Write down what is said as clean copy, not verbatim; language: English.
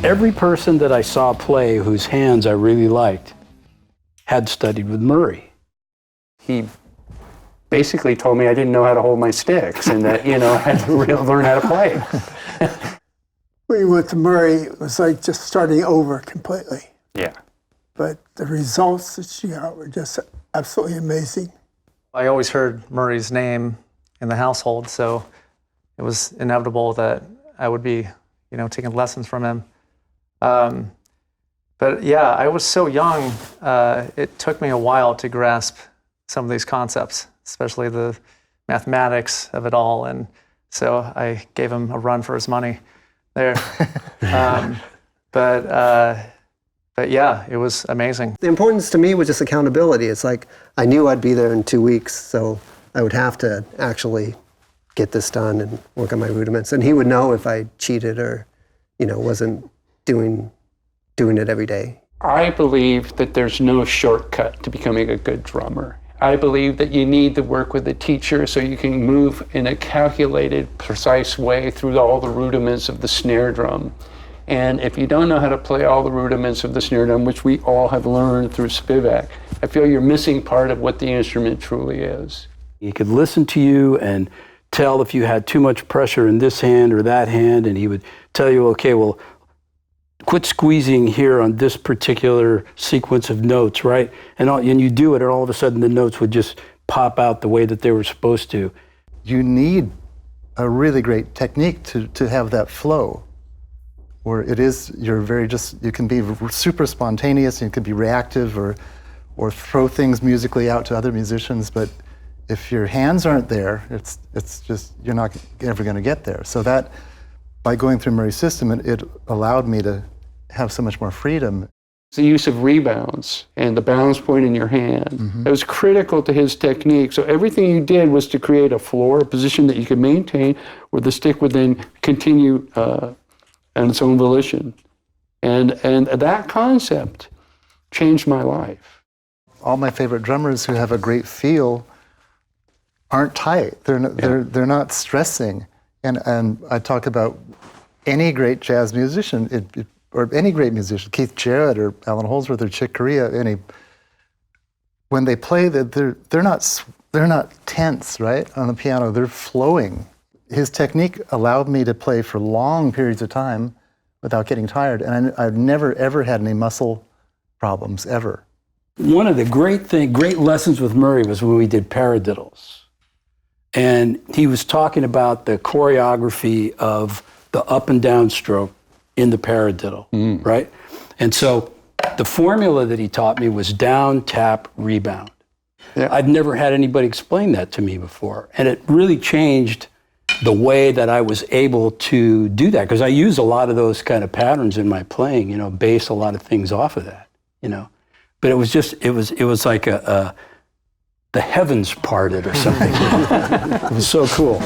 Every person that I saw play whose hands I really liked had studied with Murray. He basically told me I didn't know how to hold my sticks and that, you know, I had to really learn how to play. When you went to Murray, it was like just starting over completely. Yeah. But the results that you got were just absolutely amazing. I always heard Murray's name in the household, so it was inevitable that I would be, you know, taking lessons from him. But yeah, I was so young, it took me a while to grasp some of these concepts, especially the mathematics of it all, and so I gave him a run for his money there. But yeah, it was amazing. The importance to me was just accountability. It's like I knew I'd be there in 2 weeks, so I would have to actually get this done and work on my rudiments. And he would know if I cheated or, you know, wasn't doing it every day. I believe that there's no shortcut to becoming a good drummer. I believe that you need to work with a teacher so you can move in a calculated, precise way through all the rudiments of the snare drum. And if you don't know how to play all the rudiments of the snare drum, which we all have learned through Spivack, I feel you're missing part of what the instrument truly is. He could listen to you and tell if you had too much pressure in this hand or that hand, and he would tell you, okay, well, quit squeezing here on this particular sequence of notes, right? And you do it, and all of a sudden the notes would just pop out the way that they were supposed to. You need a really great technique to have that flow, where it is, you can be super spontaneous, and you can be reactive or throw things musically out to other musicians, but if your hands aren't there, it's just, you're not ever going to get there. So that, by going through Murray's system, it allowed me to have so much more freedom. The use of rebounds and the balance point in your hand. Mm-hmm. It was critical to his technique. So everything you did was to create a floor, a position that you could maintain, where the stick would then continue on its own volition. And that concept changed my life. All my favorite drummers who have a great feel aren't tight. They're not stressing. And I talk about any great jazz musician, or any great musician, Keith Jarrett or Alan Holdsworth or Chick Corea, when they play, they're not tense, right? On the piano, they're flowing. His technique allowed me to play for long periods of time without getting tired, and I've never ever had any muscle problems ever. One of the great lessons with Murray was when we did paradiddles. And he was talking about the choreography of the up and down stroke in the paradiddle, right? And so the formula that he taught me was down, tap, rebound. Yeah. I've never had anybody explain that to me before. And it really changed the way that I was able to do that, because I use a lot of those kind of patterns in my playing, you know, base a lot of things off of that, you know. But it was just, it was like the heavens parted or something. It was so cool.